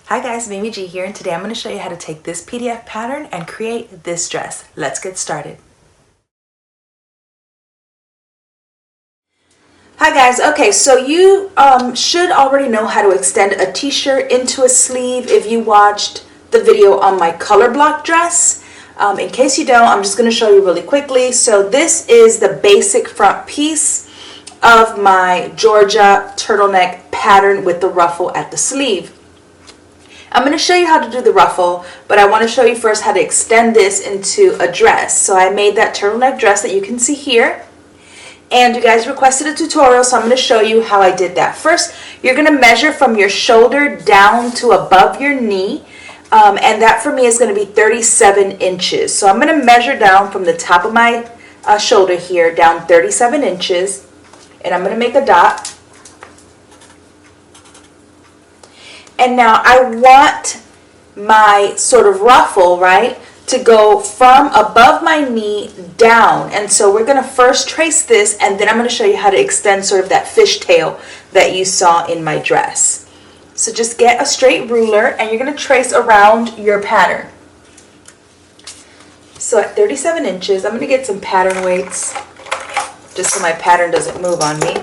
Hi guys, Mimi G here, and today I'm going to show you how to take this PDF pattern and create this dress. Let's get started. Hi guys, okay, so you should already know how to extend a t-shirt into a sleeve if you watched the video on my color block dress. In case you don't, I'm just going to show you really quickly. So this is the basic front piece of my Georgia turtleneck pattern with the ruffle at the sleeve. I'm going to show you how to do the ruffle, but I want to show you first how to extend this into a dress. So I made that turtleneck dress that you can see here, and you guys requested a tutorial, so I'm going to show you how I did that. First, you're going to measure from your shoulder down to above your knee, and that for me is going to be 37 inches. So I'm going to measure down from the top of my shoulder here down 37 inches, and I'm going to make a dot. And now I want my sort of ruffle, right, to go from above my knee down. And so we're going to first trace this, and then I'm going to show you how to extend sort of that fishtail that you saw in my dress. So just get a straight ruler, and you're going to trace around your pattern. So at 37 inches, I'm going to get some pattern weights just so my pattern doesn't move on me.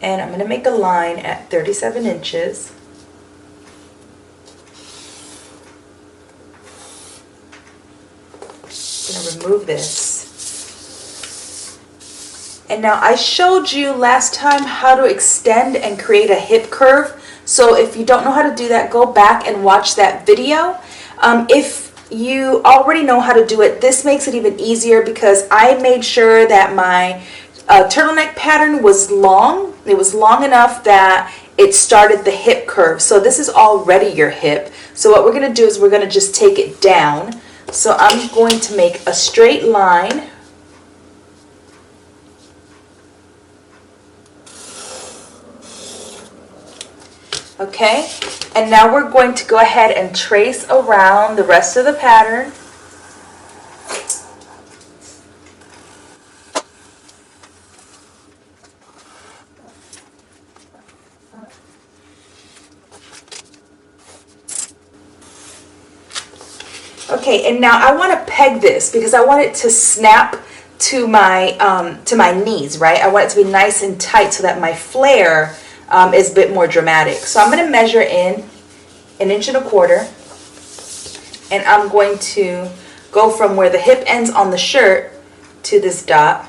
And I'm going to make a line at 37 inches. I'm going to remove this. And now I showed you last time how to extend and create a hip curve. So if you don't know how to do that, go back and watch that video. If you already know how to do it, this makes it even easier because I made sure that my turtleneck pattern was long. It was long enough that it started the hip curve. So this is already your hip. So what we're going to do is we're going to just take it down. So I'm going to make a straight line. Okay, and now we're going to go ahead and trace around the rest of the pattern. Okay, and now I want to peg this because I want it to snap to my knees, right? I want it to be nice and tight so that my flare is a bit more dramatic. So I'm going to measure in 1.25 inches, and I'm going to go from where the hip ends on the shirt to this dot.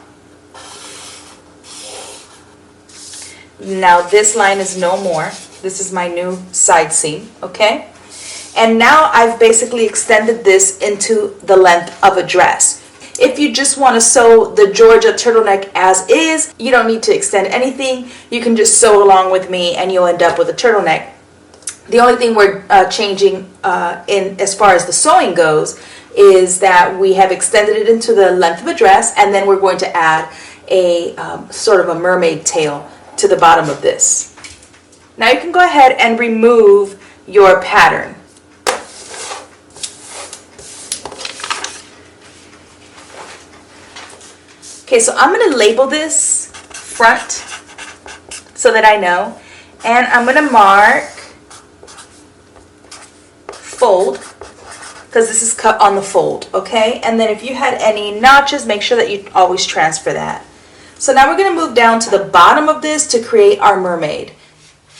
Now this line is no more. This is my new side seam, okay? And now I've basically extended this into the length of a dress. If you just want to sew the Georgia turtleneck as is, you don't need to extend anything. You can just sew along with me and you'll end up with a turtleneck. The only thing we're changing in as far as the sewing goes is that we have extended it into the length of a dress, and then we're going to add a sort of a mermaid tail to the bottom of this. Now you can go ahead and remove your pattern. Okay, so I'm going to label this front so that I know, and I'm going to mark fold because this is cut on the fold, okay? And then if you had any notches, make sure that you always transfer that. So now we're going to move down to the bottom of this to create our mermaid.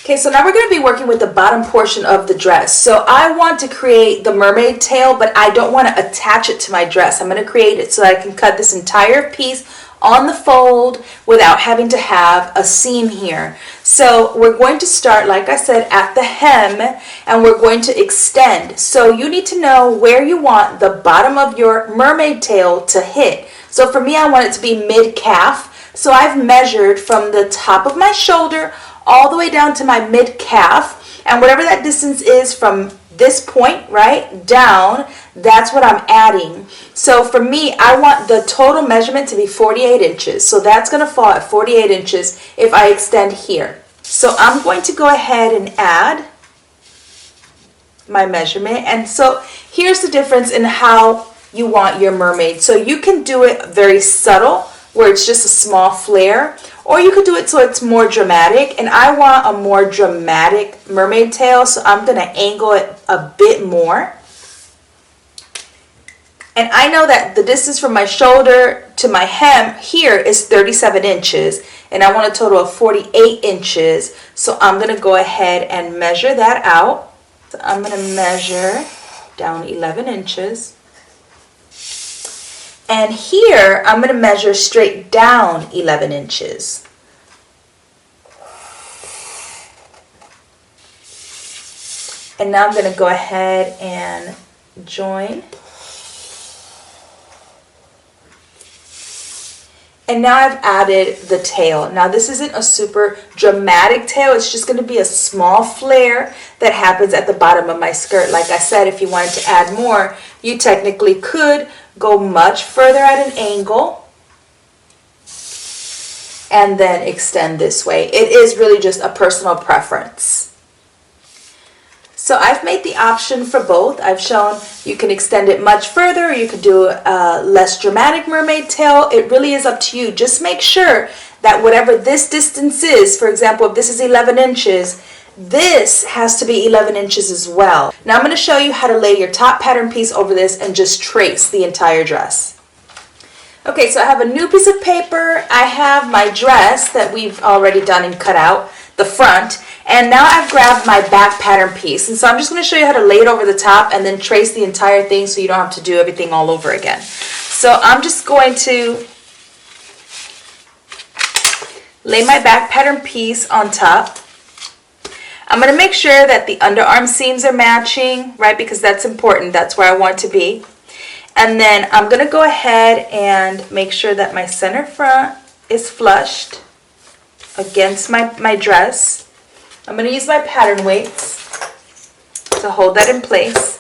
Okay, so now we're going to be working with the bottom portion of the dress. So I want to create the mermaid tail, but I don't want to attach it to my dress. I'm going to create it so that I can cut this entire piece on the fold without having to have a seam here. So we're going to start, like I said, at the hem, and we're going to extend. So you need to know where you want the bottom of your mermaid tail to hit. So for me, I want it to be mid-calf. So I've measured from the top of my shoulder all the way down to my mid-calf, and whatever that distance is from this point, right, down, that's what I'm adding. So for me, I want the total measurement to be 48 inches. So that's going to fall at 48 inches if I extend here. So I'm going to go ahead and add my measurement. And so here's the difference in how you want your mermaid. So you can do it very subtle, where it's just a small flare, Or you could do it so it's more dramatic, and I want a more dramatic mermaid tail, so I'm going to angle it a bit more. And I know that the distance from my shoulder to my hem here is 37 inches, and I want a total of 48 inches. So I'm going to go ahead and measure that out. So I'm going to measure down 11 inches. And here I'm going to measure straight down 11 inches. And now I'm going to go ahead and join. And now I've added the tail. Now this isn't a super dramatic tail. It's just going to be a small flare that happens at the bottom of my skirt. Like I said, if you wanted to add more, you technically could go much further at an angle and then extend this way. It is really just a personal preference. So I've made the option for both. I've shown you can extend it much further, or you could do a less dramatic mermaid tail. It really is up to you. Just make sure that whatever this distance is, for example, if this is 11 inches, this has to be 11 inches as well. Now I'm going to show you how to lay your top pattern piece over this and just trace the entire dress. Okay, so I have a new piece of paper. I have my dress that we've already done and cut out, the front. And now I've grabbed my back pattern piece, and so I'm just going to show you how to lay it over the top and then trace the entire thing so you don't have to do everything all over again. So I'm just going to lay my back pattern piece on top. I'm going to make sure that the underarm seams are matching, right, because that's important. That's where I want to be. And then I'm going to go ahead and make sure that my center front is flushed against my dress. I'm going to use my pattern weights to hold that in place.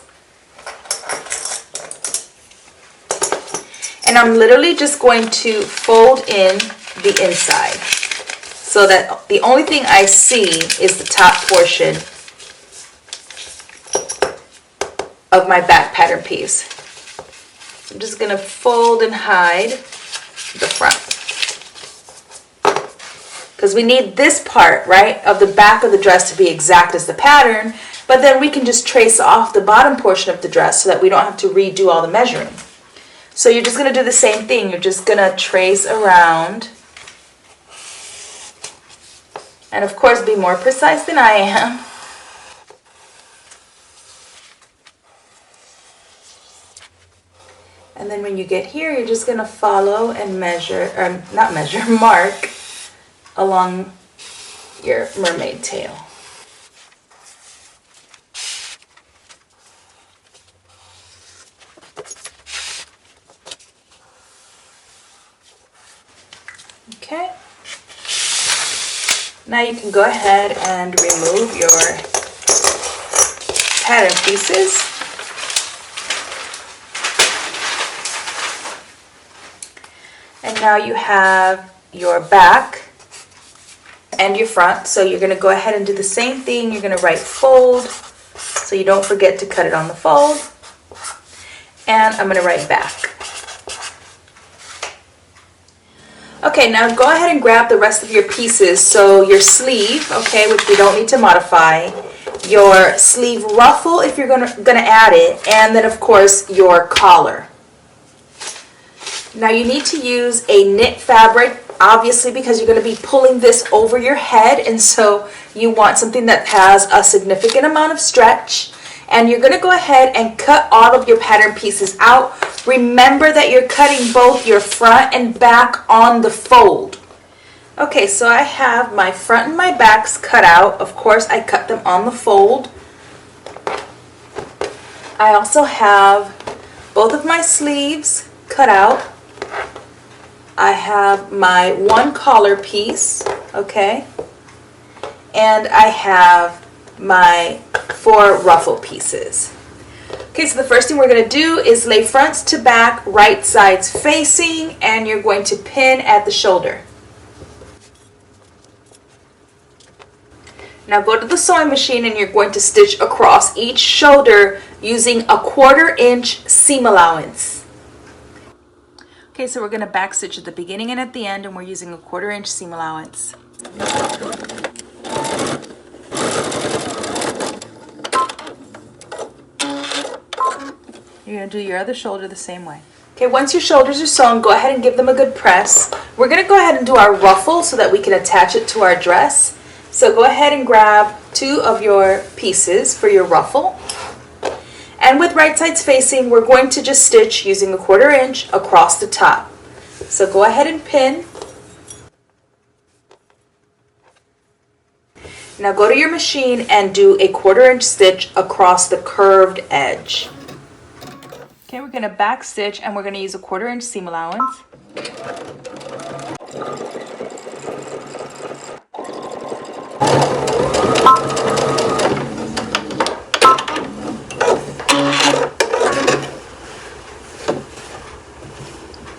And I'm literally just going to fold in the inside so that the only thing I see is the top portion of my back pattern piece. I'm just going to fold and hide the front, because we need this part, right, of the back of the dress to be exact as the pattern, but then we can just trace off the bottom portion of the dress so that we don't have to redo all the measuring. So you're just going to do the same thing. You're just going to trace around, and of course be more precise than I am. And then when you get here, you're just going to follow and measure, or not measure, mark along your mermaid tail. Okay. Now you can go ahead and remove your pattern pieces. And now you have your back and your front. So you're going to go ahead and do the same thing. You're going to write fold so you don't forget to cut it on the fold. And I'm going to write back. Okay, now go ahead and grab the rest of your pieces. So your sleeve, okay, which we don't need to modify, your sleeve ruffle if you're gonna add it, and then of course your collar. Now you need to use a knit fabric, obviously, because you're going to be pulling this over your head, and so you want something that has a significant amount of stretch. And you're going to go ahead and cut all of your pattern pieces out. Remember that you're cutting both your front and back on the fold. Okay, so I have my front and my backs cut out. Of course, I cut them on the fold. I also have both of my sleeves cut out. I have my one collar piece, okay, and I have my 4 ruffle pieces. Okay, so the first thing we're going to do is lay fronts to back, right sides facing, and you're going to pin at the shoulder. Now go to the sewing machine and you're going to stitch across each shoulder using a 1/4 inch seam allowance. Okay, so we're going to back stitch at the beginning and at the end, and we're using a 1/4 inch seam allowance. You're going to do your other shoulder the same way. Okay, once your shoulders are sewn, go ahead and give them a good press. We're going to go ahead and do our ruffle so that we can attach it to our dress. So go ahead and grab 2 of your pieces for your ruffle. And with right sides facing, we're going to just stitch using a 1/4 inch across the top. So go ahead and pin. Now go to your machine and do a 1/4 inch stitch across the curved edge. Okay, we're going to back stitch and we're going to use a 1/4 inch seam allowance.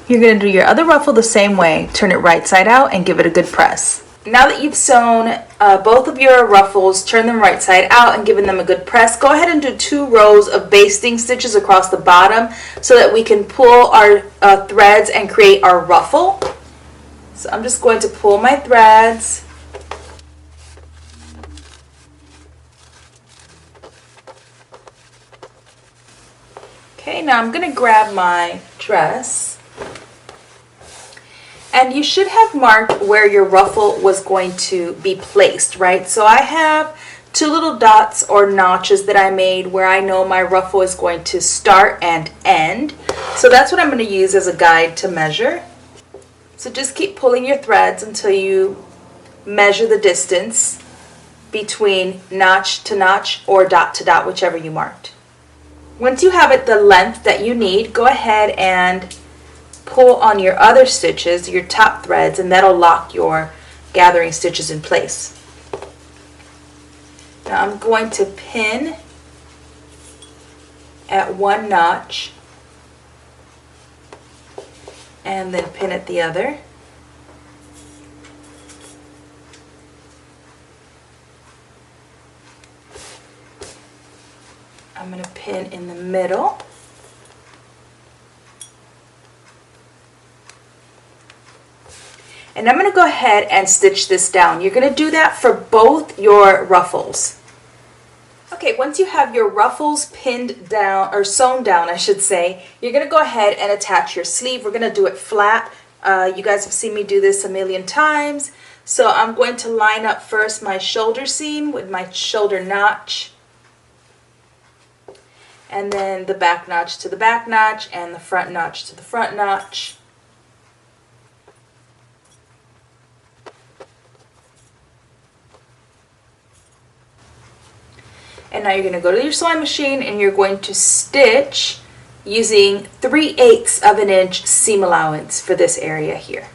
You're going to do your other ruffle the same way. Turn it right side out and give it a good press. Now that you've sewn both of your ruffles, turn them right side out and giving them a good press. Go ahead and do 2 rows of basting stitches across the bottom so that we can pull our threads and create our ruffle. So I'm just going to pull my threads. Okay, now I'm going to grab my dress. And you should have marked where your ruffle was going to be placed, right? So I have 2 little dots or notches that I made where I know my ruffle is going to start and end. So that's what I'm going to use as a guide to measure. So just keep pulling your threads until you measure the distance between notch to notch or dot to dot, whichever you marked. Once you have it the length that you need, go ahead and pull on your other stitches, your top threads, and that'll lock your gathering stitches in place. Now I'm going to pin at 1 notch and then pin at the other. I'm going to pin in the middle. And I'm going to go ahead and stitch this down. You're going to do that for both your ruffles. Okay, once you have your ruffles pinned down, or sewn down I should say, you're going to go ahead and attach your sleeve. We're going to do it flat. You guys have seen me do this a million times. So I'm going to line up first my shoulder seam with my shoulder notch. And then the back notch to the back notch and the front notch to the front notch. And now you're going to go to your sewing machine and you're going to stitch using 3/8 of an inch seam allowance for this area here.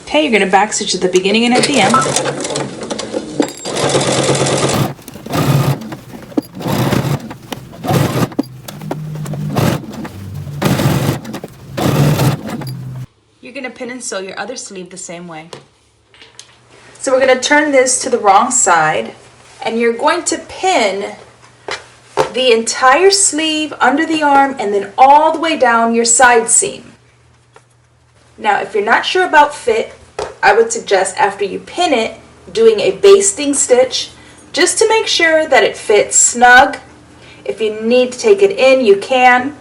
Okay, you're going to back stitch at the beginning and at the end. You're going to pin and sew your other sleeve the same way. So we're going to turn this to the wrong side. And you're going to pin the entire sleeve under the arm and then all the way down your side seam. Now, if you're not sure about fit, I would suggest after you pin it, doing a basting stitch just to make sure that it fits snug. If you need to take it in, you can.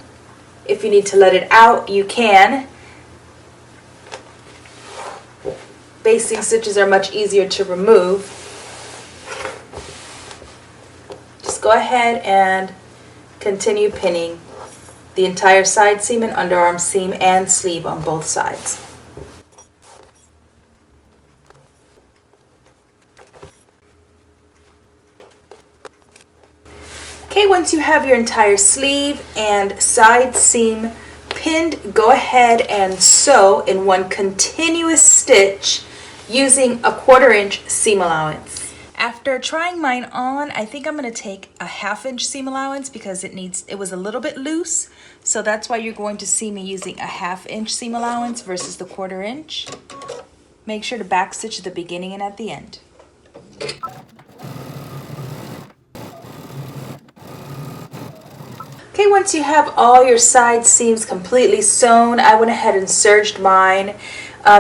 If you need to let it out, you can. Basting stitches are much easier to remove. Go ahead and continue pinning the entire side seam and underarm seam and sleeve on both sides. Okay, once you have your entire sleeve and side seam pinned, go ahead and sew in one continuous stitch using a 1/4 inch seam allowance. After trying mine on, I think I'm going to take a 1/2 inch seam allowance because it was a little bit loose. So that's why you're going to see me using a 1/2 inch seam allowance versus the 1/4 inch. Make sure to back stitch at the beginning and at the end. Okay, once you have all your side seams completely sewn, I went ahead and serged mine.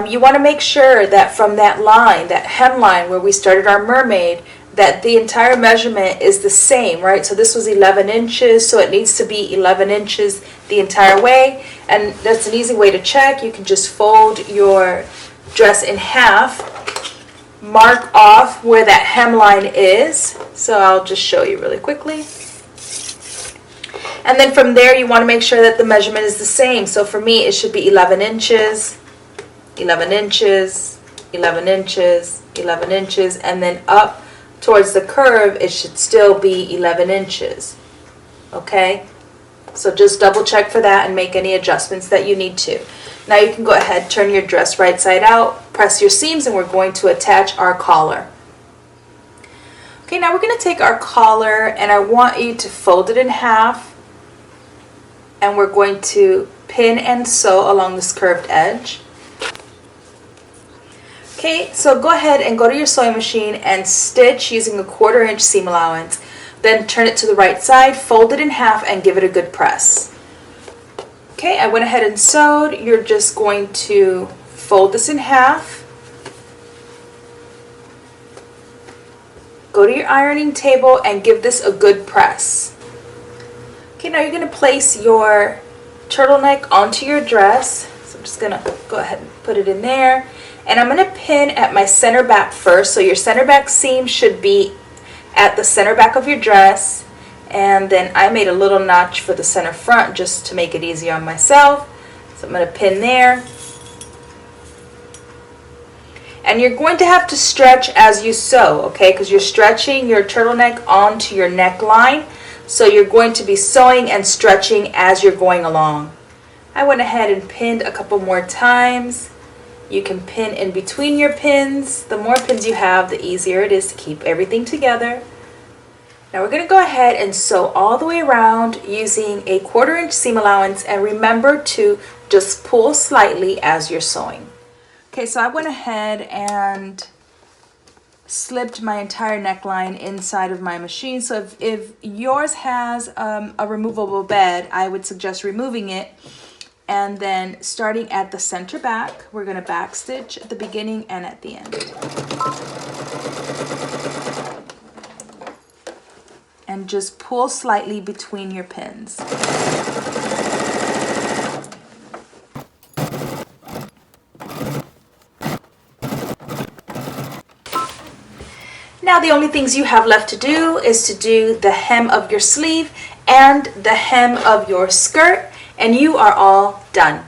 You want to make sure that from that line, that hemline where we started our mermaid, that the entire measurement is the same, right? So this was 11 inches, so it needs to be 11 inches the entire way. And that's an easy way to check. You can just fold your dress in half, mark off where that hemline is. So I'll just show you really quickly. And then from there, you want to make sure that the measurement is the same. So for me, it should be 11 inches, 11 inches, 11 inches, 11 inches, and then up towards the curve, it should still be 11 inches. Okay? So just double check for that and make any adjustments that you need to. Now you can go ahead, turn your dress right side out, press your seams, and we're going to attach our collar. Okay, now we're going to take our collar, and I want you to fold it in half, and we're going to pin and sew along this curved edge. Okay, so go ahead and go to your sewing machine and stitch using a 1/4 inch seam allowance. Then turn it to the right side, fold it in half, and give it a good press. Okay, I went ahead and sewed. You're just going to fold this in half. Go to your ironing table and give this a good press. Okay, now you're going to place your turtleneck onto your dress. So I'm just going to go ahead and put it in there. And I'm going to pin at my center back first. So your center back seam should be at the center back of your dress. And then I made a little notch for the center front just to make it easier on myself. So I'm going to pin there. And you're going to have to stretch as you sew, okay? Because you're stretching your turtleneck onto your neckline. So you're going to be sewing and stretching as you're going along. I went ahead and pinned a couple more times. You can pin in between your pins. The more pins you have, the easier it is to keep everything together. Now we're going to go ahead and sew all the way around using a 1/4 inch seam allowance, and remember to just pull slightly as you're sewing. Okay, so I went ahead and slipped my entire neckline inside of my machine. So if yours has a removable bed, I would suggest removing it. And then starting at the center back, we're going to back stitch at the beginning and at the end. And just pull slightly between your pins. Now the only things you have left to do is to do the hem of your sleeve and the hem of your skirt, and you are all done.